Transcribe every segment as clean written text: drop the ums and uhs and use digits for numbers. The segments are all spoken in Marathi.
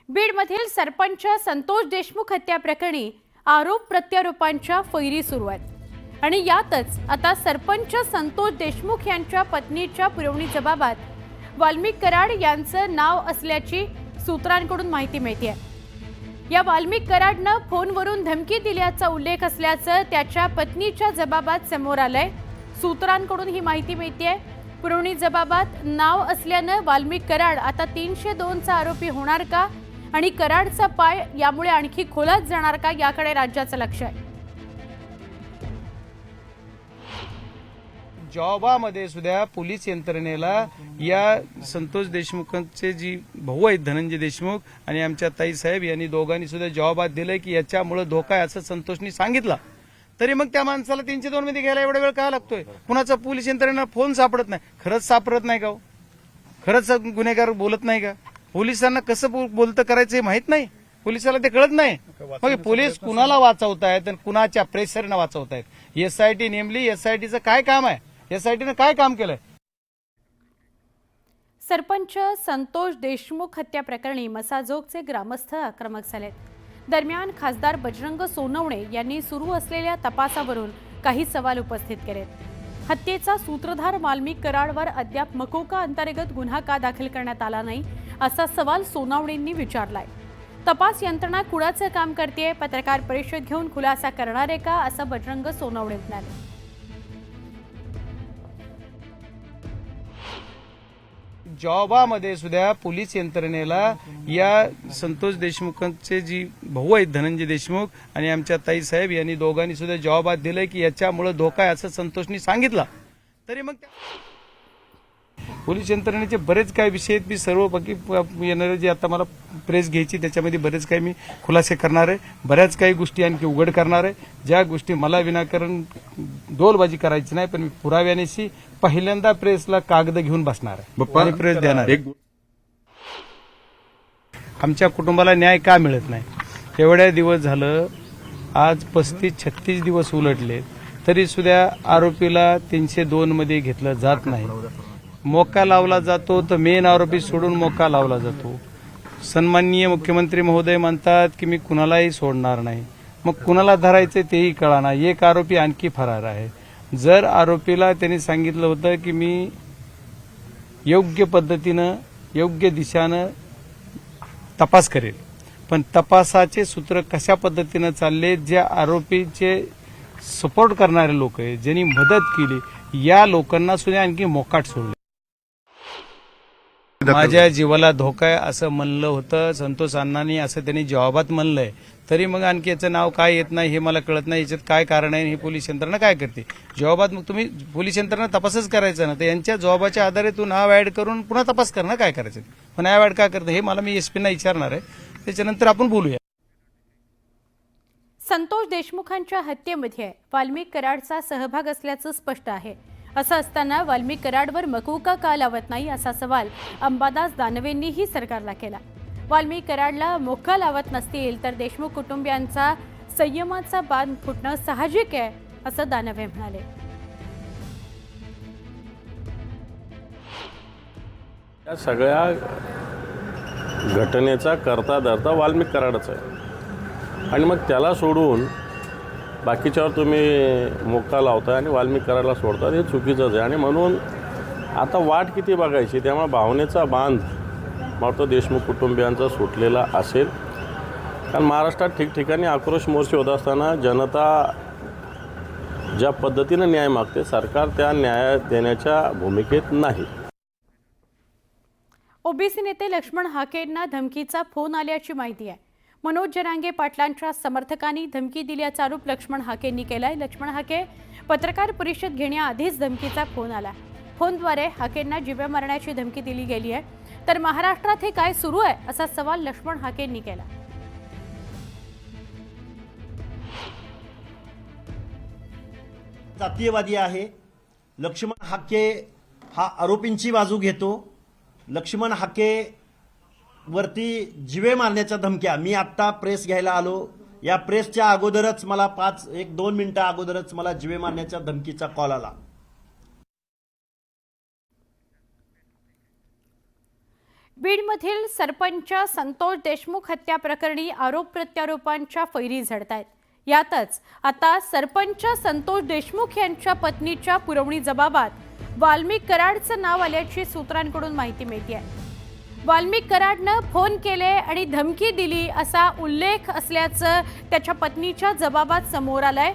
बीडमधील सरपंच संतोष देशमुख हत्या प्रकरणी आरोप प्रत्यारोपांच्या फैरी सुरू आहेत आणि यातच आता सरपंच संतोष देशमुख यांच्या पत्नीच्या पुरवणी जबाबात वाल्मिक कराड यांचं नाव असल्याची सूत्रांकडून माहिती मिळते। या वाल्मिक कराडनं फोनवरून धमकी दिल्याचा उल्लेख असल्याचं त्याच्या पत्नीच्या जबाबात समोर आलंय। सूत्रांकडून ही माहिती मिळते। पुरवणी जबाबात नाव असल्यानं वाल्मिक कराड आता 302चा आरोपी होणार का आणि कराडचा पाय यामुळे आणखी खोलात जाणार का याकडे राज्याचं लक्ष आहे। जॉबामध्ये सुद्धा पोलीस यंत्रणेला या संतोष देशमुखांचे जी भाऊ आहेत धनंजय देशमुख आणि आमच्या ताई साहेब यांनी दोघांनी सुद्धा जॉबात दिलंय की याच्यामुळे धोका आहे असं संतोषनी सांगितलं, तरी मग त्या माणसाला 302 मध्ये घ्यायला एवढा वेळ का लागतोय? कुणाचा पोलीस यंत्रणेला फोन सापडत नाही? खरंच सापडत नाही का? खरंच गुन्हेगार बोलत नाही का? पोलिसांना कसं बोलतं करायचं हे माहित नाही, पोलिसाला ते कळत नाही। मग पोलीस कुणाला वाचवतायत आणि कुणाच्या प्रेशरनं वाचवतायत? एसआयटी नेमली, एसआयटीचं काय काम आहे? एसआयटीनं काय काम केलंय? सरपंच संतोष देशमुख हत्या प्रकरणी मसाजोगचे ग्रामस्थ आक्रमक झालेत। दरम्यान खासदार बजरंग सोनवणे यांनी सुरू असलेल्या तपासावरून काही सवाल उपस्थित केलेत। हत्येचा सूत्रधार वाल्मिक कराडवर अद्याप मकोका अंतर्गत गुन्हा का दाखल करण्यात आला नाही असा सवाल सोनवणेंनी विचारलाय। तपास यंत्रणा कुणाचं काम करते? पत्रकार परिषद घेऊन खुलासा करणार आहे का असं बजरंग सोनवणे म्हणाले। जॉबामध्ये सुद्धा पोलीस यंत्रणेला या संतोष देशमुखांचे जी भाऊ आहेत धनंजय देशमुख आणि आमच्या ताई साहेब यांनी दोघांनी सुद्धा जॉबात दिलंय की याच्यामुळे धोका आहे असं संतोषनी सांगितलं, तरी मग पोलीस यंत्रणेचे बरेच काही विषय आहेत। मी सर्व बाकी येणारे जे आता मला प्रेस घ्यायची त्याच्यामध्ये बरेच काही मी खुलासे करणार आहे, बऱ्याच काही गोष्टी आणखी उघड करणार आहे। ज्या गोष्टी मला विनाकारण डोलबाजी करायची नाही, पण मी पुराव्यानेशी पहिल्यांदा प्रेसला कागद घेऊन बसणार आहे आणि प्रेस देणार आहे। आमच्या कुटुंबाला न्याय का मिळत नाही? एवढ्या दिवस झालं, आज 35-36 दिवस उलटले, तरी सुद्धा आरोपीला 302 मध्ये घेतलं जात नाही। मोका लावला जातो तर मेन आरोपी सोडून मोका लावला जातो। सन्माननीय मुख्यमंत्री महोदय म्हणतात की मी कुणालाही सोडणार नाही, मग कुणाला धरायचे तेही कळाना। एक आरोपी आणखी फरार आहे। जर आरोपीला त्यांनी सांगितलं होतं की मी योग्य पद्धतीनं योग्य दिशानं तपास करेल, पण तपासाचे सूत्र कशा पद्धतीनं चालले, ज्या आरोपीचे सपोर्ट करणारे लोक आहेत, ज्यांनी मदत केली, या लोकांना सुद्धा आणखी मोकाट सोडले। माझ्या जीवाला धोका आहे असं म्हणलं होतं संतोष अण्णांनी, असं त्यांनी जवाबात म्हणलंय, तरी मग आणखी याचं नाव काय येत नाही हे मला कळत नाही। याच्यात काय कारण आहे? हे पोलीस यंत्रणा काय करते? जवाबात मग तुम्ही पोलीस यंत्रणा तपासच करायचा ना, तर यांच्या जवाबाच्या आधारे तू नाव ऍड करून पुन्हा तपास करणं काय करायचं? पण नाव ऍड का करतं हे मला मी एसपींना विचारणार आहे, त्याच्यानंतर आपण बोलूया। संतोष देशमुखांच्या हत्येमध्ये वाल्मिक कराडचा सहभाग असल्याचं स्पष्ट आहे। असं असताना वाल्मिक कराडवर मकोका का लावत नाही असा सवाल अंबादास दानवेंनीही सरकारला केला। वाल्मिक कराडला मोका लावत नसतील तर देशमुख कुटुंबियांचा संयमाचा बांध फुटणं साहजिक आहे असं दानवे म्हणाले। या सगळ्या घटनेचा करता धरता वाल्मिक कराडच आहे आणि मग त्याला सोडून बाकीच्यावर तुम्ही मोका लावताय आणि वाल्मिक कराडला सोडतात, हे चुकीचंच आहे। आणि म्हणून आता वाट किती बघायची, त्यामुळे भावनेचा बांध मला देशमुख कुटुंबियांचा सुटलेला असेल। कारण महाराष्ट्रात ठिकठिकाणी आक्रोश मोर्चे होत असताना जनता ज्या पद्धतीनं न्याय मागते, सरकार त्या न्याय देण्याच्या भूमिकेत नाही। ओबीसी नेते लक्ष्मण हाकेंना धमकीचा फोन आल्याची माहिती आहे। मनोज जरांगे पाटलांच्या समर्थकांनी धमकी दिल्याचा आरोप लक्ष्मण हाकेंनी केलाय। लक्ष्मण हाके पत्रकार परिषद घेण्याआधीच धमकीचा फोन आला। फोनद्वारे हाकेंना जीवे मारण्याची धमकी दिली गेली आहे। तर महाराष्ट्रात हे काय सुरू आहे असा सवाल लक्ष्मण हाकेंनी केला। जातीयवादी आहे। लक्ष्मण हाके हा आरोपींची बाजू घेतो। लक्ष्मण हाके वरती जीवे मारण्याच्या धमक्या, मी आत्ता प्रेस घ्यायला आलो, या प्रेसच्या अगोदरच मला 1-2 मिनिटं अगोदरच मला जीवे मारण्याच्या धमकीचा कॉल आला। बीडमधील सरपंच संतोष देशमुख हत्या प्रकरणी आरोप प्रत्यारोपांच्या फैरी झडतायत. यातच आता सरपंच संतोष देशमुख यांच्या पत्नीच्या पुरवणी जबाबात वाल्मिक कराडचं नाव आल्याची सूत्रांकडून माहिती मिळते. वाल्मिक कराडनं फोन केले आणि धमकी दिली असा उल्लेख असल्याचं त्याच्या पत्नीच्या जबाबात समोर आलंय.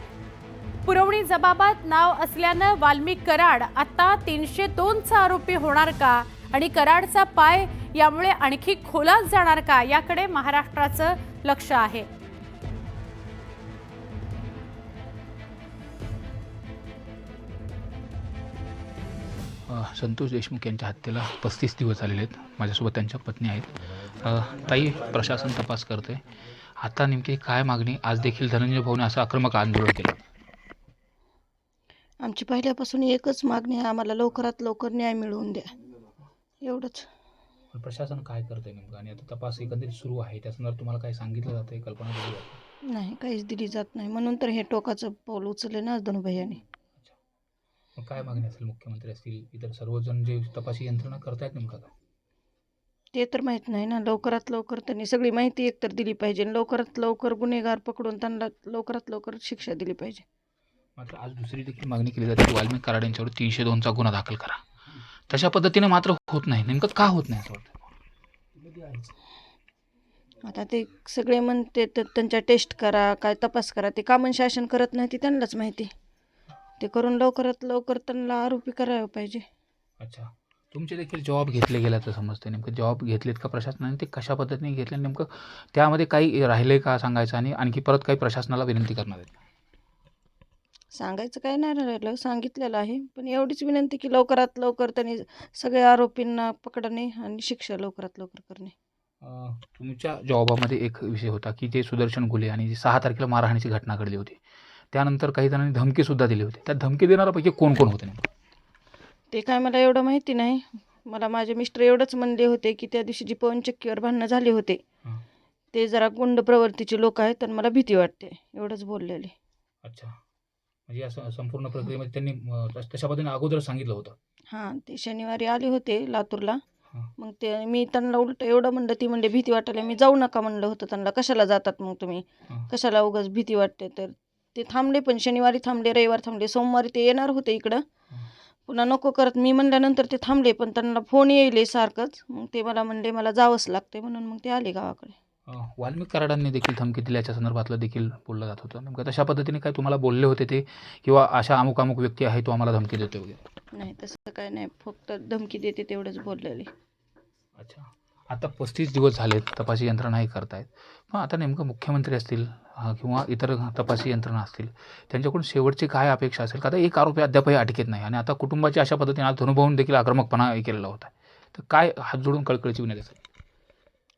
पुरवणी जबाबात नाव असल्यानं वाल्मिक कराड आता 302चा आरोपी होणार का आणि कराडचा पाय यामुळे आणखी खोलात जाणार का याकडे महाराष्ट्राचं लक्ष आहे. संतोष देशमुख यांच्या हत्येला 35 दिवस झालेले आहेत. माझ्यासोबत त्यांच्या पत्नी आहेत. ताई, प्रशासन तपास करते. आता नेमकी काय मागणी? आज देखील धनंजय भाऊने असं आक्रमक आंदोलन केलं. आमची पहिल्यापासून एकच मागणी आहे, आम्हाला लवकरात लवकर न्याय मिळवून द्या, एवढंच. पण प्रशासन काय करतंय नेमकं? आणि आता तपास एकंदरीत सुरू आहे, त्या संदर्भात तुम्हाला काय सांगितलं जातंय, कल्पना दिली जाते? नाही, काहीच दिली जात नाही, म्हणून तर हे टोकाचं पाऊल उचलले ना धनुभाईंनी. मग काय मागणी असेल? मुख्यमंत्री असतील, इतर सर्वजण जे तपासी यंत्रणा करतायत नेमकं काय? ते तर माहीत नाही ना. लवकरात लवकर त्यांनी सगळी माहिती एकतर दिली पाहिजे, लवकरात लवकर गुन्हेगार पकडून त्यांना लवकरात लवकर शिक्षा दिली पाहिजे. मात्र आज दुसरी देखील मागणी केली जाते की वाल्मिक कराड यांच्यावर 302चा गुन्हा दाखल करा. तशा पद्धतीने मात्र होत नाही. नेमकं का होत नाही असं वाटतं? आता ते सगळे म्हणते तर त्यांच्या टेस्ट करा, काय तपास करा, ते कामन शासन करत नाही, ती त्यांनाच माहिती. ते करून लवकरात लवकर त्यांना आरोपी करायला पाहिजे. अच्छा, तुमचे देखील जबाब घेतले गेल्याचं समजते. नेमकं जबाब घेतलेत का प्रशासनाने? ते कशा पद्धतीने घेतले? नेमकं त्यामध्ये काही राहिले का सांगायचं आणि आणखी परत काही प्रशासनाला विनंती करणार आहेत? सांगायचं काय नाही राहिलं, सांगितलेलं आहे, पण एवढीच विनंती की लवकरात लवकर त्यांनी सगळ्या आरोपींना पकडणे आणि शिक्षा लवकरात लवकर करणे. तुमच्या जबाबामध्ये एक विषय होता की जे सुदर्शन घुले आणि जी 6 तारखेला मारहाणीची घटना घडली होती, त्यानंतर काही जणांनी धमकीसुद्धा दिली होती. त्या धमकी देणाऱ्यापैकी कोण कोण होते नेमकं? ते काय मला एवढं माहिती नाही. मला माझे मिस्टर एवढंच म्हणले होते की त्या दिवशी जी पवनचक्कीवर भांडणं झाले होते ते जरा गुंड प्रवृत्तीचे लोक आहेत आणि मला भीती वाटते, एवढंच बोललेले. अच्छा, म्हणजे असं संपूर्ण प्रक्रियेमध्ये त्यांनी तशा पद्धतीने अगोदर सांगितलं होतं? हां, ते शनिवारी आले होते लातूरला. हां. मग ते मी त्यांना उलट एवढं म्हणलं, ती म्हणले भीती वाटायला, मी जाऊ नका म्हणलं होतं त्यांना. कशाला जातात मग तुम्ही, हां. कशाला उगाच भीती वाटते. तर ते थांबले, पण शनिवारी थांबले, रविवार थांबले, सोमवारी ते येणार होते इकडं. पुन्हा नको करत मी म्हणल्यानंतर ते थांबले, पण त्यांना फोन येईल सारखंच. मग ते मला म्हणले मला जावंच लागते, म्हणून मग ते आले गावाकडे. वाल्मिक कराडांनी देखील धमकी दिल्याच्या संदर्भातलं देखील बोललं जात होतं. नेमकं तशा पद्धतीने काय तुम्हाला बोलले होते ते, किंवा अशा अमुक अमुक व्यक्ती आहे तो आम्हाला धमकी देतो वगैरे? नाही, तसं काय नाही, फक्त धमकी देते तेवढंच बोललेले. अच्छा, आता 35 दिवस झालेत, तपासी यंत्रणाही करतायत. पण आता नेमकं मुख्यमंत्री असतील किंवा इतर तपासी यंत्रणा असतील, त्यांच्याकडून शेवटची काय अपेक्षा असेल? का आता एक आरोपी अद्यापही अटकेत नाही आणि आता कुटुंबाची अशा पद्धतीने आज धनुभाऊन देखील आक्रमकपणा केलेला होता. तर काय हात जोडून कळकळीची विनंती असेल?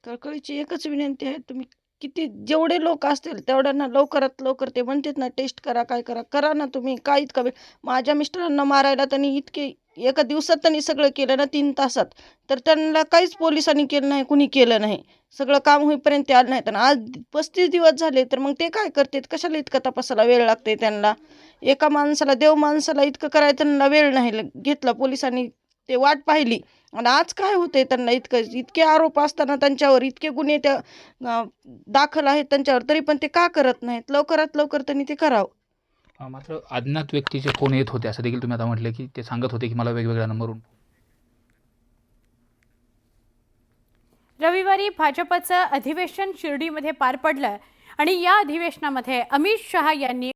कळकळीची एकच विनंती आहे, तुम्ही किती जेवढे लोक असतील तेवढ्यांना लवकरात लवकर, ते म्हणतात ना टेस्ट करा, काय करा, करा ना तुम्ही. काय इतका वेळ माझ्या मिस्टरांना मारायला त्यांनी इतके एका दिवसात त्यांनी सगळं केलं ना, 3 तासात. तर त्यांना काहीच पोलिसांनी केलं नाही, कुणी केलं नाही. सगळं काम होईपर्यंत ते आलं नाही. तर आज 35 दिवस झाले, तर मग ते काय करतात? कशाला इतकं तपासाला वेळ लागते त्यांना? एका माणसाला, देव माणसाला इतकं करायला त्यांना वेळ नाही घेतला. पोलिसांनी ते वाट पाहिली आणि आज काय होते त्यांना? इतके आरोप असताना त्यांच्यावर इतके गुन्हे त्या दाखल आहेत त्यांच्यावर, तरी पण ते का करत नाहीत? लवकरात लवकर त्यांनी ते करावं. मात्र अज्ञात व्यक्तीचे फोन येत होते असं देखील तुम्ही आता म्हटलं की ते सांगत होते की मला वेगवेगळ्या नंबरवरून. रविवारी भाजपचं अधिवेशन शिर्डीमध्ये पार पडलं आणि या अधिवेशनामध्ये अमित शहा यांनी